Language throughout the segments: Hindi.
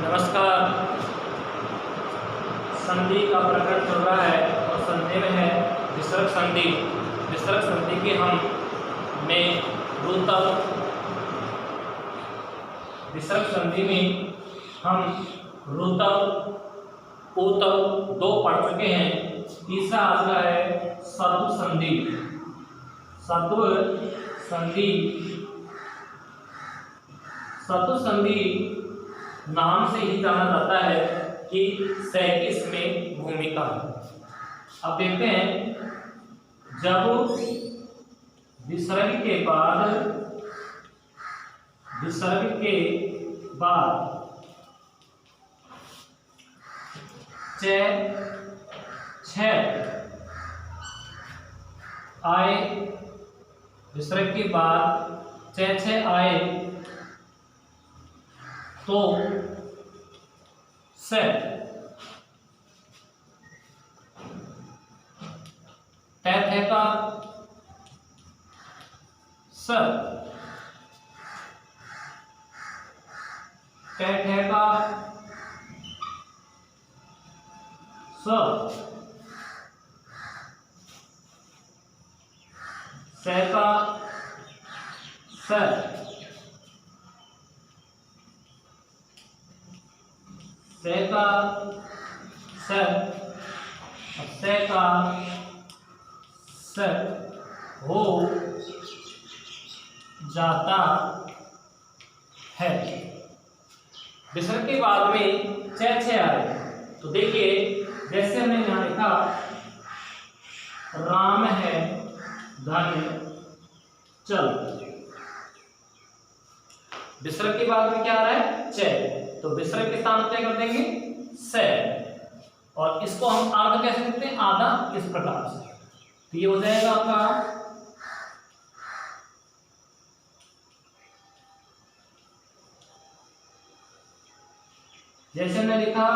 नमस्कार। संधि का प्रकरण चल रहा है और संधि में है विसर्ग संधि। विसर्ग संधि के हम में रूतव, विसर्ग संधि में हम रूतव ऊतव दो पढ़ चुके हैं। तीसरा आज का है सत्व संधि। सत्व संधि, सत्व संधि नाम से ही जाना जाता है कि से इसमें भूमिका है। अब देखते हैं, जब विसर्ग के बाद छ आए, विसर्ग के बाद छ आए तो से थे का स, थे का स, से का स, से का स, से का स हो जाता है। विसर्ग के बाद में छ आए तो देखिए, जैसे हमने यहां लिखा राम है धन चल, विसर्ग के बाद में क्या आ रहा है छ, तो विसर्ग के स्थान क्या कर देंगे से, और इसको हम आधा कैसे लिखते हैं, आधा इस प्रकार से, तो ये हो जाएगा आपका जैसे हमने लिखा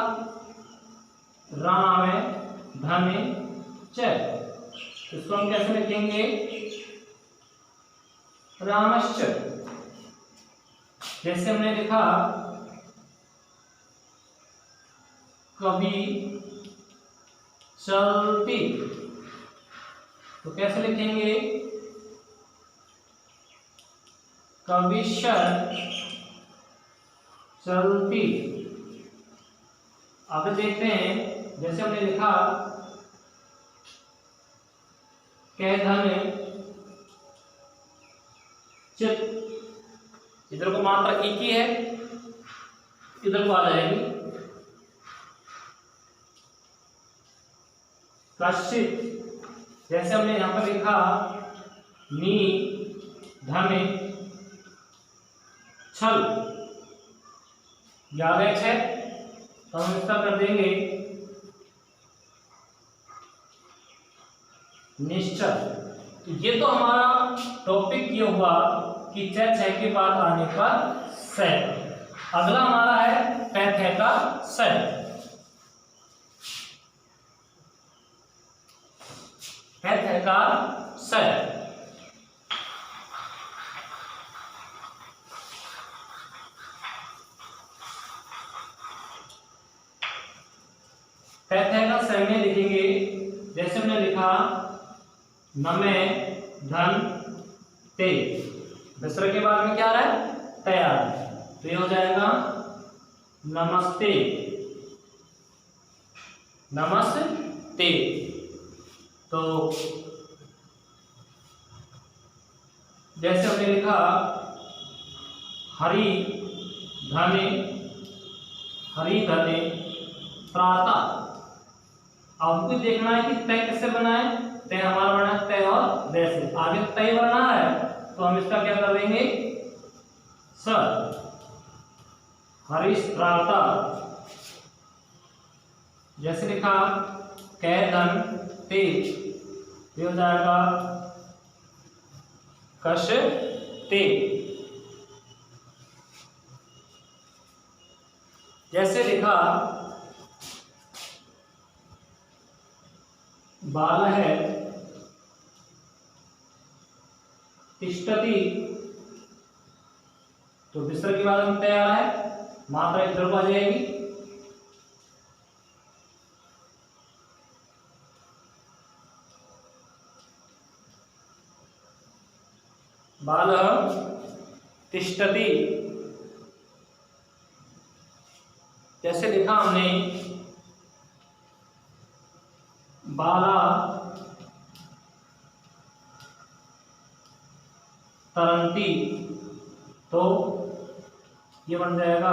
राम धन च, इसको हम कैसे लिखेंगे रामश्च। जैसे हमने लिखा कभी चलती, तो कैसे लिखेंगे कविशर चलती। आगे देखते हैं, जैसे हमने लिखा कह धन चित, इधर को मात्रा एक ही है, इधर को आ जाएगी कश्चित। जैसे हमने यहां पर लिखा नी धन छल, याद है, तो हम इसका कर देंगे निश्चल। तो ये तो हमारा टॉपिक ये हुआ कि छ के बाद आने पर से। अगला हमारा है थे का से। थे का से, थे का से में लिखेंगे, जैसे हमने लिखा नमे धन ते, विसर्ग के बाद में क्या आ रहा है तैयार, तो ये हो जाएगा नमस्ते, नमस्ते। तो जैसे हमने लिखा हरि धने प्रातः, आपको देखना है कि तय कैसे बना है, तय हमारा बना है तय और वैसे, आगे तय बना है तो हम इसका क्या कर देंगे स, हरीश प्रातः। जैसे लिखा कै धन ते, ये हो जाएगा कश ते। जैसे लिखा बाल है तिष्ठति, तो विसर्ग के बाद हम तैयार है मात्रा इधर को आ जाएगी, बालः तिष्ठति। जैसे लिखा हमने बाला तरंती, तो ये बन जाएगा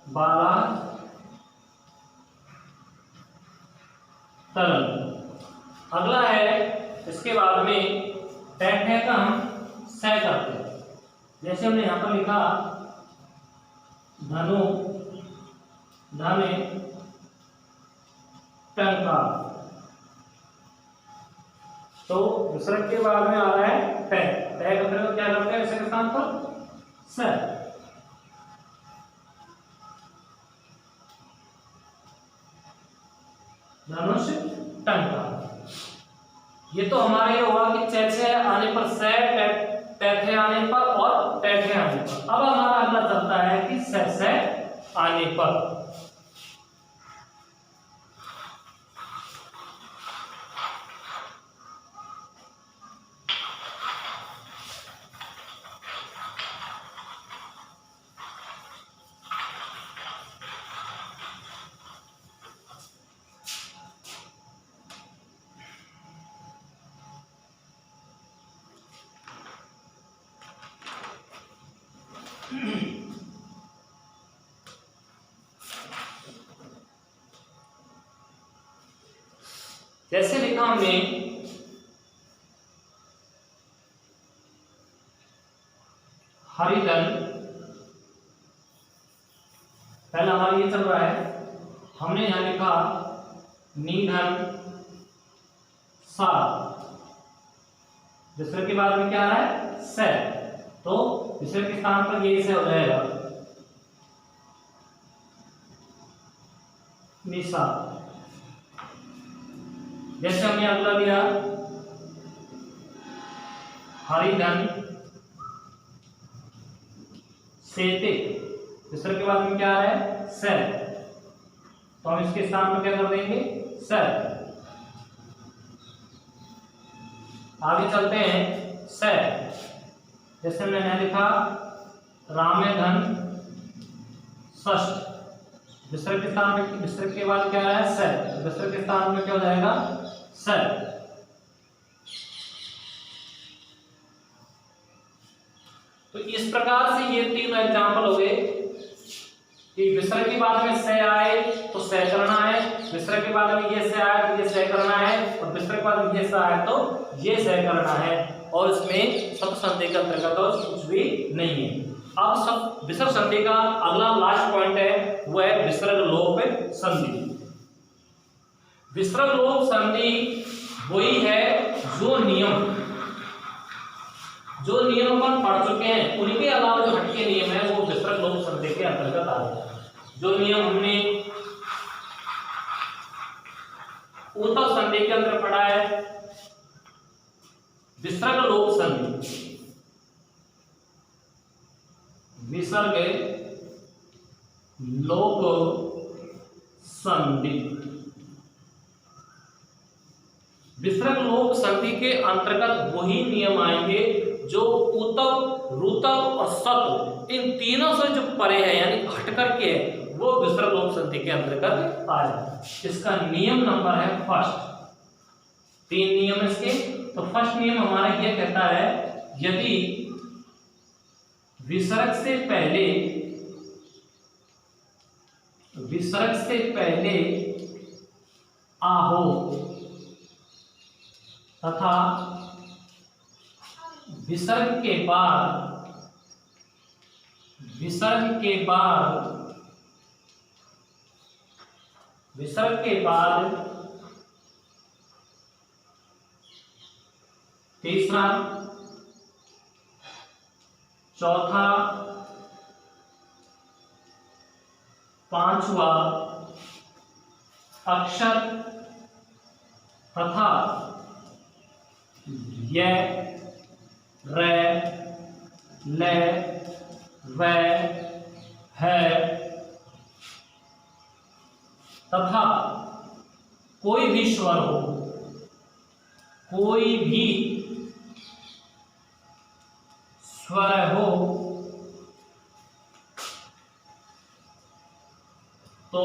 बाला तरंत। अगला है, इसके बाद में टैठ का हम सह करते हैं। जैसे हमने यहां पर लिखा धनु धने टंका, तो विसर्ग के बाद में आ रहा है टै। टै का प्रयोग क्या करते हैं इसके स्थान पर? स। धनुष टंका। ये तो हमारे हुआ कि चैचे आने पर से, टैठे आने पर और टैठे आने पर। अब हमारा अगला चलता है कि से आने पर। जैसे लिखा हमने हरिधन, पहला हमारा ये चल रहा है, हमने यहां लिखा निधन सा, विसर्ग के बाद में क्या आ रहा है? से। तो विसर्ग के स्थान पर ये से हो जाएगा निशा। जैसे हमने अगला लिया हरिधन सेते, विसर्ग के बाद में क्या आ रहा है? से। तो हम इसके स्थान पर क्या कर देंगे? से। आगे चलते हैं से। जैसे हमने यहां लिखा रामेधन षष्ठ, विसर्ग के स्थान में, विसर्ग के बाद क्या है? से। विसर्ग के स्थान में क्या हो जाएगा? से। तो इस प्रकार से ये तीन एग्जाम्पल हो गए कि विसर्ग के बाद में से आए तो से करना है, विसर्ग के बाद में ये से आए तो ये से करना है, और विसर्ग के बाद में ये से आए तो ये से करना है। और इसमें शब्द संधि के अंतर्गत तो कुछ भी नहीं है। अब सब विसर्ग संधि का अगला लास्ट पॉइंट है, वो है विसर्ग लोप संधि। विसर्ग लोप संधि वही है जो नियम अपन पढ़ चुके हैं, उनके अलावा जो हटके नियम है वो विसर्ग लोप संधि के अंतर्गत आ जाता है। जो नियम हमने ऊतक संधि के अंदर पढ़ा है, विसर्ग लोप संधि, विसर्ग लोप संधि। विसर्ग लोप संधि के अंतर्गत वही नियम आएंगे जो ऊतक, रुतक और सत्व, इन तीनों से जो परे है यानी हट करके है, वो विसर्ग लोप संधि के अंतर्गत आ जाए। इसका नियम नंबर है फर्स्ट। तीन नियम इसके। तो फर्स्ट नियम हमारा यह कहता है, यदि विसर्ग से पहले आहो तथा विसर्ग के बाद तीसरा, चौथा, पांचवा अक्षर तथा य, रे, ले, वे, है, तथा कोई भी स्वर हो, कोई भी स्वर हो तो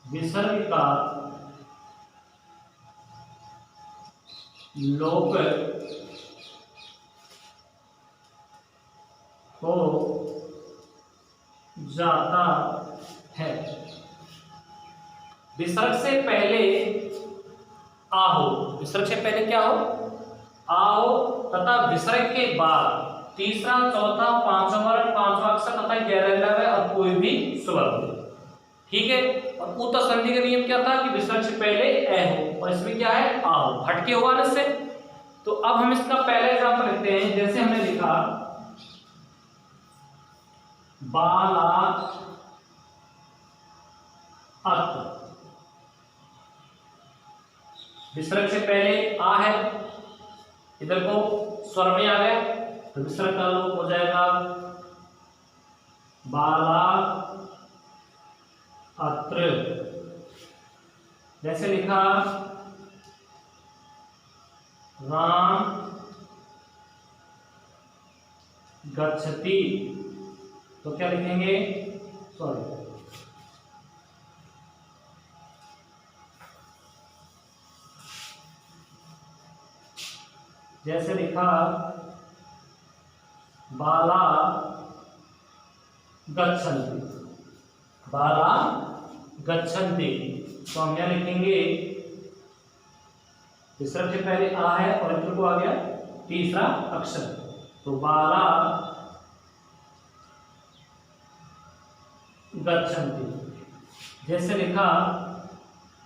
विसर्ग का लोप हो जाता है। विसर्ग से पहले आ हो, विसर्ग से पहले क्या हो, आ हो, तथा विसर्ग के बाद तीसरा, चौथा, पांचवा अक्षर तथा गैर लव्य और कोई भी स्वर हो। ठीक है। और उत संधि का नियम क्या था कि विसर्ग से पहले ए हो और इसमें क्या है, आ हो, हटके हुआ न से। तो अब हम इसका पहला एग्जांपल लेते हैं। जैसे हमने लिखा बाला अत, विसर्ग से पहले आ है, इधर को स्वर में आ गया तो विसर्ग का लोप हो जाएगा बाला अत्र। जैसे लिखा राम गच्छति, तो क्या लिखेंगे, सॉरी, जैसे लिखा बाला गच्छन्ति, बाला गच्छन्ति, तो हम क्या लिखेंगे, विसर्ग से पहले आ है और इधर को आ गया तीसरा अक्षर, तो बाला गच्छन्ति। जैसे लिखा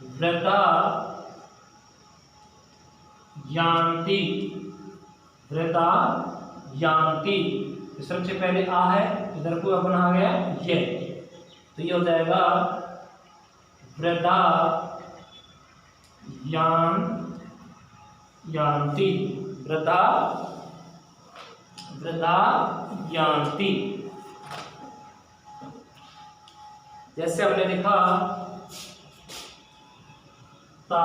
वृद्धा यान्ति, वृद्धा यान्ति, विसर्ग से पहले आ है, इधर को अपन आ गया ये, तो ये हो जाएगा वृद्धा यान्ति, वृद्धा यान्ति। जैसे हमने लिखा ता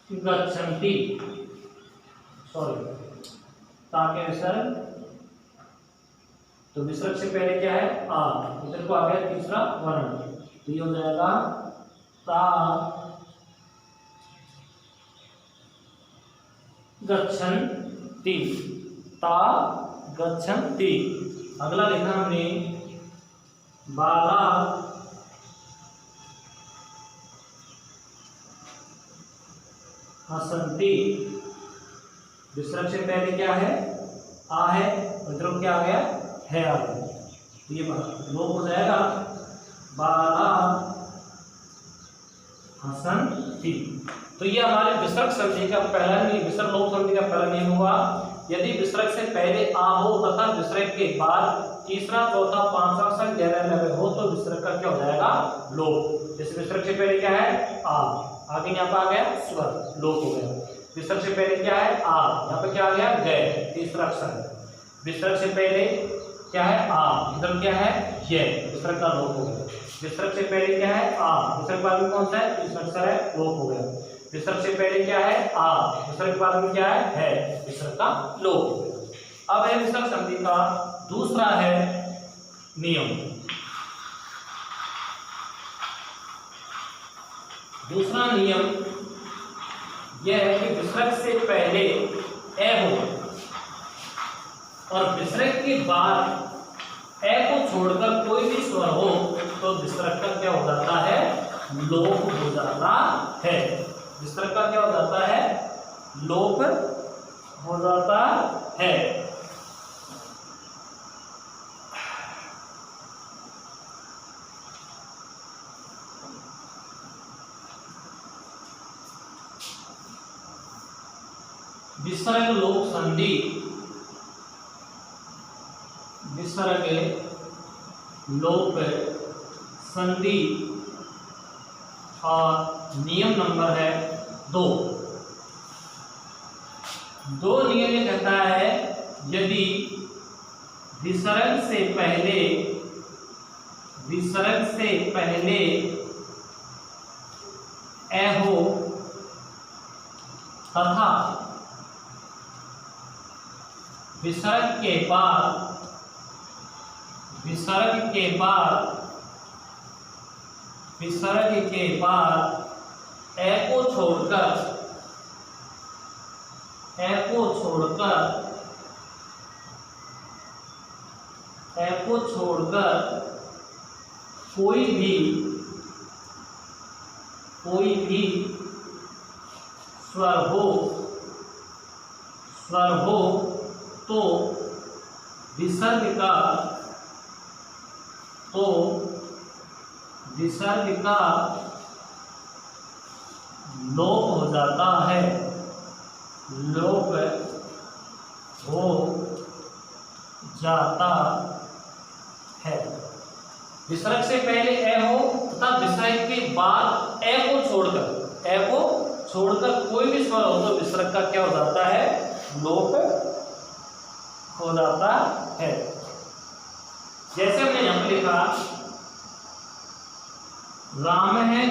गच्छन्ति, सॉरी, ता के विसर्ग, तो विसर्ग से पहले क्या है, आ, इधर को आ गया तीसरा वर्ण, तो ये हो जाएगा ता गच्छन्ति, ता गच्छन्ति। अगला लिखा हमने बाला हसन्ति, विसर्ग से पहले क्या है, आ है, इधर क्या आ गया है, आ गया, तो ये लोप हो जाएगा बाला हसन्ति। तो ये हमारे विसर्ग संधि का पहला नियम, विसर्ग लोप संधि का पहला नियम हुआ। यदि विसर्ग से पहले आ हो तथा विसर्ग के बाद तीसरा, चौथा, पांचवा अक्षर गैर लव्य हो तो विसर्ग का क्या हो जाएगा, लोप। जैसे विसर्ग से पहले क्या है, आ, आगे यहाँ पे आ गया स्वर, लोप हो गया। विसर्ग से पहले क्या है, आ, यहाँ पे क्या आ गया, गए, तीसरा अक्षर। विसर्ग से पहले क्या है, आ, इधर क्या है, ये, विसर्ग का लोप हो गया। विसर्ग से पहले क्या है, आ, विसर्ग बाद में कौन सा है, तीसरा अक्षर है, लोप हो गया। विसर्ग से पहले क्या है, आ, विसर्ग बाद में क्या है, विसर्ग का लोप हो गया। अब है विसर्ग संधि का दूसरा है नियम। दूसरा नियम यह है कि विसर्ग से पहले ए हो और विसर्ग के बाद ए को छोड़कर कोई भी स्वर हो तो विसर्ग का क्या हो जाता है, लोप हो जाता है। विसर्ग का क्या हो जाता है, लोप हो जाता है। विसर्ग लोप संधि, विसर्ग लोप संधि और नियम नंबर है 2। दो नियम ये कहता है यदि विसर्ग से पहले ए हो तथा विसर्ग के बाद ए को छोड़कर कोई भी स्वर हो तो विसर्ग का लोप हो जाता है। विसर्ग से पहले ए हो तथा विसर्ग के बाद ए को छोड़कर कोई भी स्वर हो तो विसर्ग का क्या हो जाता है? लोप हो जाता है। जैसे हमने यहां पर लिखा राम है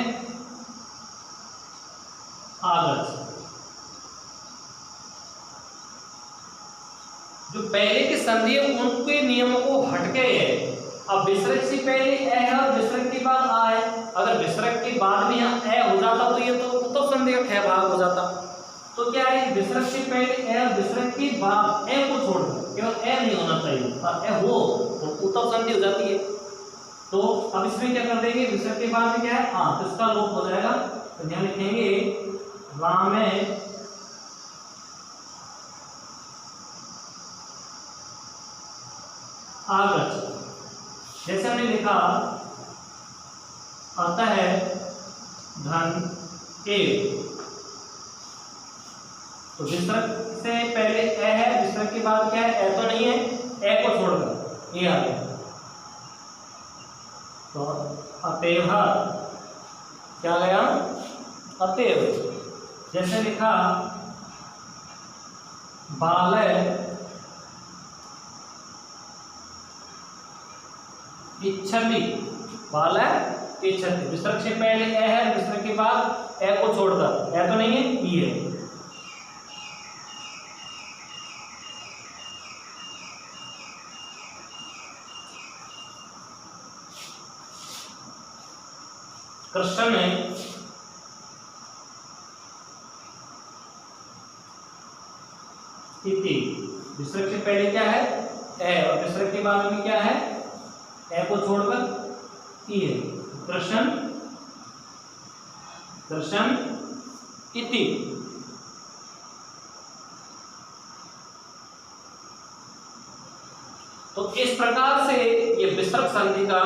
आगच्छ, जो पहले की संधि है उनके नियमों को हटके है। अब विसर्ग से पहले ए है और विसर्ग के बाद आ है। अगर विसर्ग के बाद भी यहाँ ए हो जाता तो ये तो संधि का ख भाग हो जाता। तो क्या है, विसर्ग से पहले ए और विसर्ग के बाद ए को छोड़कर, केवल ए नहीं होना चाहिए, ए हो तो उत्तम संधि हो जाती है। तो अब इसमें क्या कर देंगे, विसर्ग के बाद में क्या है तो इसका लोप हो जाएगा। तो यहाँ लिखेंगे राम आगच्छ। जैसे हमने लिखा अतः धन ए, तो विसर्ग से पहले ए है, विसर्ग के बाद क्या है, ए तो नहीं है, ए को छोड़कर ये आ गया। तो अतएव क्या गया, अतएव। जैसे लिखा बालय इच्छति, बालय इच्छति, विसर्ग से पहले ए है, विसर्ग के बाद ए को छोड़कर, ए तो नहीं है, ई है। कृष्ण में इति, विसर्ग से पहले क्या है, ए, और विसर्ग के बाद में क्या है, ए को छोड़कर ई है। कृष्ण इति। तो इस प्रकार से ये विसर्ग संधि का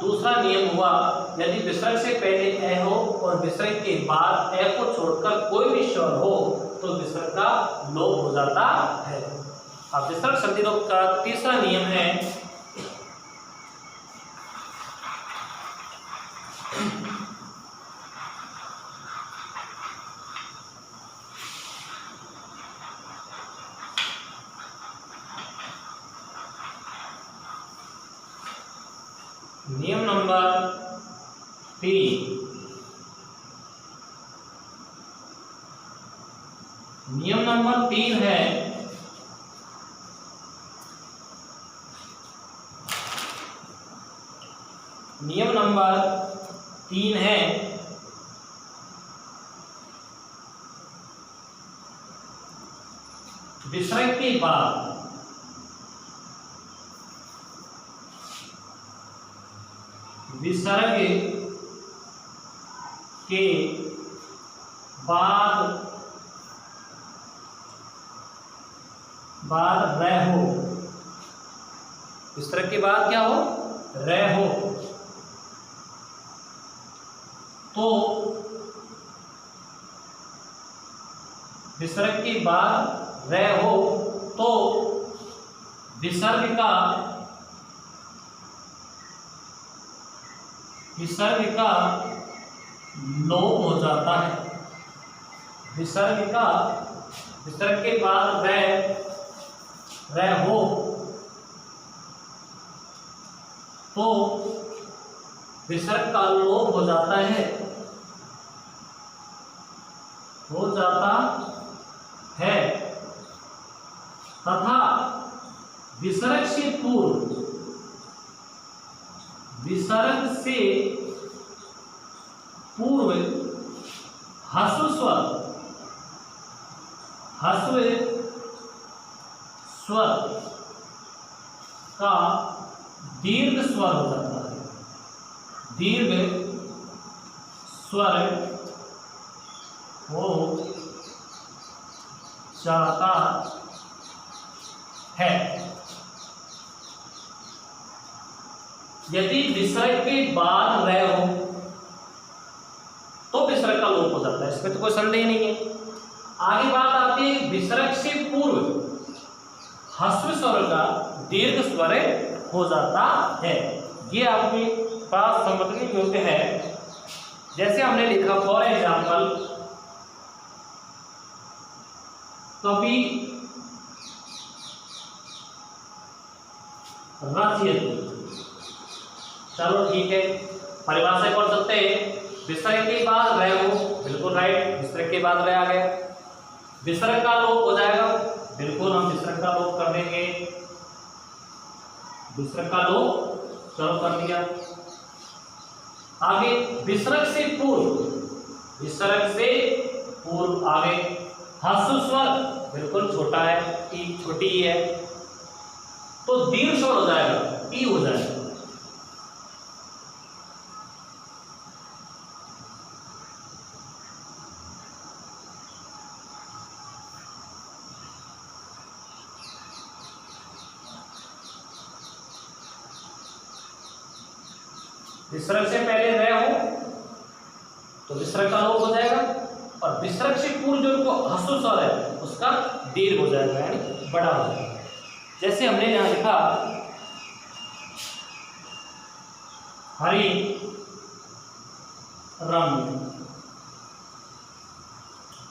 दूसरा नियम हुआ। यदि विसर्ग से पहले ए हो और विसर्ग के बाद ए को छोड़कर कोई भी स्वर हो तो विसर्ग का लोप हो जाता है। अब विसर्ग संधि का तीसरा नियम है नियम नंबर 3। नियम नंबर 3 है विसर्ग के बाद रह हो, विसर्ग के बाद क्या हो, रह हो, तो विसर्ग के बाद रह हो तो विसर्ग का लोप हो जाता है। विसर्ग के बाद रह हो तो विसर्ग का लोप हो जाता है, तथा विसर्ग से पूर्व ह्रस्व स्वर का दीर्घ स्वर हो जाता है, दीर्घ स्वर हो जाता है। यदि विसर्ग के बाद रह हो तो विसर्ग का लोप हो जाता है, इसमें तो कोई संदेह नहीं है। आगे बात आती है विसर्ग से पूर्व ह्रस्व स्वर का दीर्घ स्वर हो जाता है। ये आपके पास समझने योग्य है। जैसे हमने लिखा फॉर एग्जाम्पल, कवि रचयति। चलो ठीक है, परिभाषा पढ़ सकते हैं। विसर्ग के बाद रह हो, बिल्कुल राइट, विसर्ग के बाद रह आ गया। विसर्ग का लोप हो जाएगा, बिल्कुल हम विसर्ग का लोप कर देंगे। विसर्ग का लोप चलो कर दिया। आगे विसर्ग से पूर्व आगे ह्रस्व स्वर, बिल्कुल छोटा है, ई छोटी ही है, तो दीर्घ स्वर हो जाएगा, ई हो जाएगा। विसर्ग से पहले रह हो तो विसर्ग का लोप हो जाएगा, और विसर्ग से पूर्व जो ह्रस्व स्वर है उसका दीर्घ हो जाएगा, यानी बड़ा हो जाएगा। जैसे हमने यहां लिखा हरि रम्य,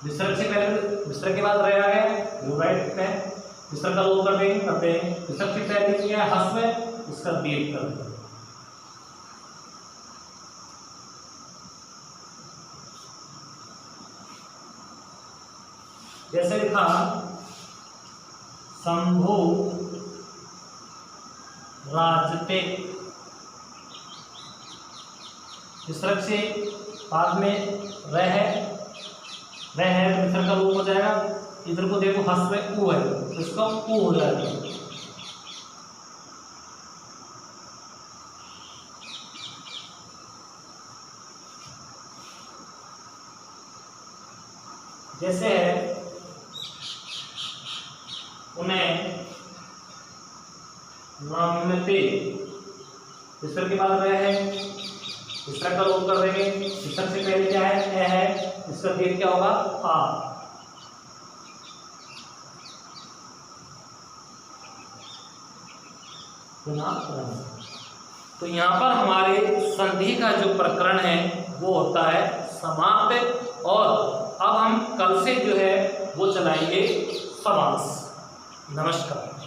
विसर्ग से पहले, विसर्ग के बाद रह आ गया, राइट पे विसर्ग का लोप करते हैं। विसर्ग से पहले किया ह्रस्व, इसका दीर्घ कर दें। जैसे लिखा शंभु राजते, विसर्ग से बाद में रह है तो विसर्ग का लोप हो जाएगा। इधर को देखो ह्रस्व उ है तो इसका उ हो जाएगा। जैसे है उन्हें नमते, विसर्ग के बाद रह है, विसर्ग का लोप कर देंगे। विसर्ग से पहले क्या है, ए है, इसका दीर्घ क्या होगा, आ। तो यहाँ पर हमारे संधि का जो प्रकरण है वो होता है समाप्त, और अब हम कल से जो है वो चलाएंगे समास। नमस्कार।